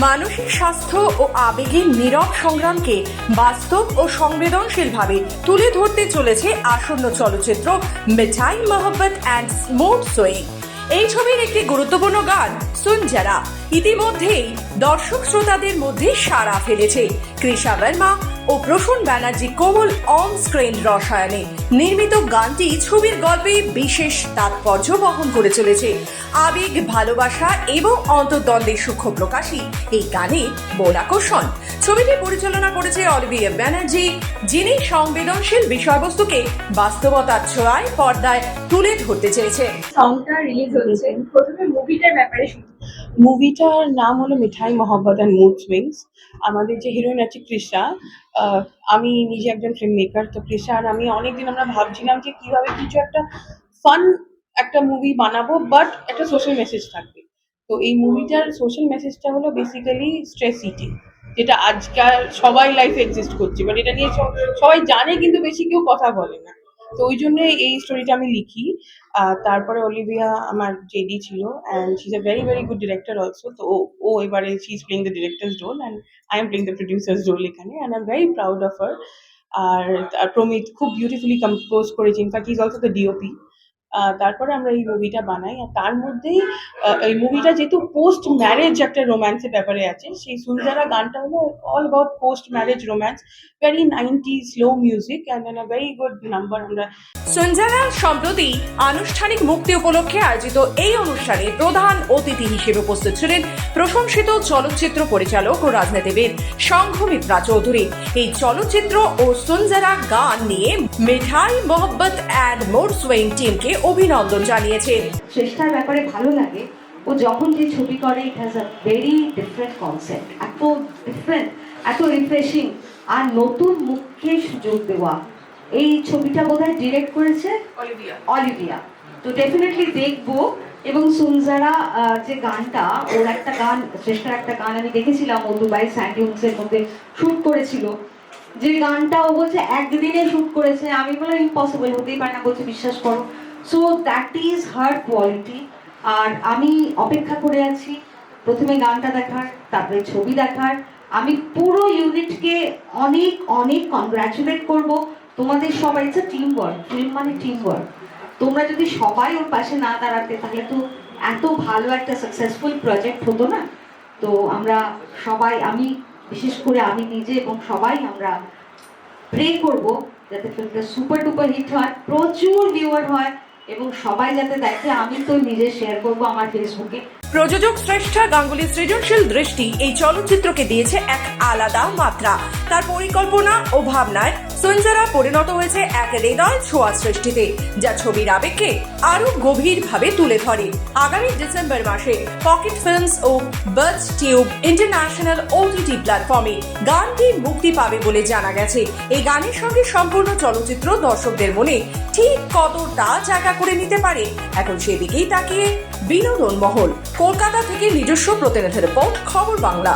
মানসিক স্বাস্থ্য ও আবেগের নীরব সংগ্রামকে বাস্তব ও সংবেদনশীলভাবে তুলে ধরতে চলেছে আসন্ন চলচ্চিত্র মিঠাই মোহব্বত অ্যান্ড স্মুথ সুইং। এই ছবির একটি গুরুত্বপূর্ণ গান সুন যারা ইতিমধ্যেই দর্শক শ্রোতাদের মধ্যে সাড়া ফেলেছে। কৃষা বর্মা ও প্রসূন ব্যানার্জি কোমল অন স্ক্রিন রসায়নে নির্মিত গানটি ছবির গল্পে বিশেষ তাৎপর্য বহন করে চলেছে। আবেগ, ভালোবাসা এবং অন্তর্দ্বন্দ্বের সূক্ষ্ম প্রকাশই এই গানে মূল আকর্ষণ। ছবিটি পরিচালনা করেছে অলিভিয়া ব্যানার্জি, যিনি সংবেদনশীল বিষয়বস্তুকে বাস্তবতার ছোঁয়ায় পর্দায় তুলে ধরতে চেয়েছে। সংটা রিলিজ হচ্ছে, প্রথমে মুভিটার ব্যাপারে শুনি। মুভিটার নাম হলো মিঠাই মোহব্বত অ্যান্ড মুড সুইংস। আমাদের যে হিরোইন আছে কৃষা, আমি নিজে একজন ফিল্ম মেকার, তো কৃষা আর আমি অনেকদিন আমরা ভাবছিলাম যে কিভাবে কিছু একটা ফান একটা মুভি বানাবো, বাট একটা সোশ্যাল মেসেজ থাকবে। তো এই মুভিটার সোশ্যাল মেসেজটা হলো বেসিক্যালি স্ট্রেস ইটিং, যেটা আজকাল সবাই লাইফে এক্সিস্ট করছে, বাট এটা নিয়ে সবাই জানে কিন্তু বেশি কেউ কথা বলে না। তো ওই জন্য এই স্টোরিটা আমি লিখি। তারপরে অলিভিয়া আমার জেডি ছিল, and she is a very very good director also. তো ও এবারে she is playing the director's role and I am playing the producer's role এখানে, and I am very proud of her. আর প্রমিত খুব beautifully compose করেছে, in fact he is also the DOP. তারপরে আমরা এই মুভিটা বানাই, আর তার মধ্যেই এই মুভিটা যেহেতু পোস্ট ম্যারেজ একটা রোম্যান্সের ব্যাপারে আছে, সেই সুনজারা গানটা হলো all about post marriage romance, very 90s slow music and a very good number. আমরা সুন যারা সম্প্রতি আনুষ্ঠানিক মুক্তি উপলক্ষে আয়োজিত এই অনুষ্ঠানে প্রধান অতিথি হিসেবে উপস্থিত ছিলেন প্রশংসিত চলচ্চিত্র পরিচালক ও রাজনীতিবিদ সংঘমিত্রা চৌধুরী। এই চলচ্চিত্র ও সুন যারা গান নিয়ে মিঠাই মোহব্বত অ্যান্ড মুড সুইং টিমকে অভিনন্দন জানিয়েছেন। চেষ্টার ব্যাপারে ভালো লাগে, ও যখন যে ছবি করে it has a very different concept, এত ডিফারেন্ট, এত রিফ্রেশিং, আর নতুন মুখকে সুযোগ দেওয়া। এই ছবিটা বোধহয় ডিরেক্ট করেছে অলিভিয়া। তো ডেফিনেটলি দেখবো। এবং সুনজারা যে গানটা, ওর একটা গান, চেষ্টার একটা গান আমি দেখেছিলাম, ও দুবাই স্যান্ডিউন্সের মধ্যে শুট করেছিল, যে গানটা ও বলছে একদিনে শুট করেছে। আমি বললাম ইম্পসিবল, হতেই পারে না, বলছে বিশ্বাস করো। So that is her quality. আর আমি অপেক্ষা করে আছি প্রথমে গানটা দেখার, তারপরে ছবি দেখার। আমি পুরো ইউনিটকে অনেক অনেক কনগ্রাচুলেট করব। তোমাদের সবাই, it's a team work, film মানে টিম ওয়ার্ক। তোমরা যদি সবাই ওর পাশে না দাঁড়াতে, তাহলে তো এত ভালো একটা সাকসেসফুল প্রজেক্ট হতো না। তো আমরা সবাই, আমি বিশেষ করে আমি নিজে এবং সবাই আমরা প্রে করব যাতে ফিল্মটা সুপার ডুপার হিট হয়, প্রচুর ভিউয়ার হয় এবং সবাই যাতে দেখে। আমি তো নিজে শেয়ার করব আমার ফেসবুকে। প্রযোজক শ্রেষ্ঠা গাঙ্গুলির সৃজনশীল দৃষ্টি এই চলচ্চিত্রকে দিয়েছে এক আলাদা মাত্রা। তার পরিকল্পনা ও ভাবনায় সুন যারা পরিণত হয়েছে এক হৃদয় ছোঁয়া সৃষ্টিতে, যা ছবির আবেগকে আরো গভীরভাবে তুলে ধরে। আগামী ডিসেম্বর মাসে পকেট ফিল্মস ও বার্ডস টিউব ইন্টারন্যাশনাল ওটিটি প্ল্যাটফর্মে গানটি মুক্তি পাবে বলে জানা গেছে। এই গানের সঙ্গে সম্পূর্ণ চলচ্চিত্র দর্শকদের মনে ঠিক কতটা জায়গা করে নিতে পারে, এখন সেদিকেই তাকিয়ে বিনোদন মহল। কলকাতা থেকে নিজস্ব প্রতিনিধি রিপোর্ট, খবর বাংলা।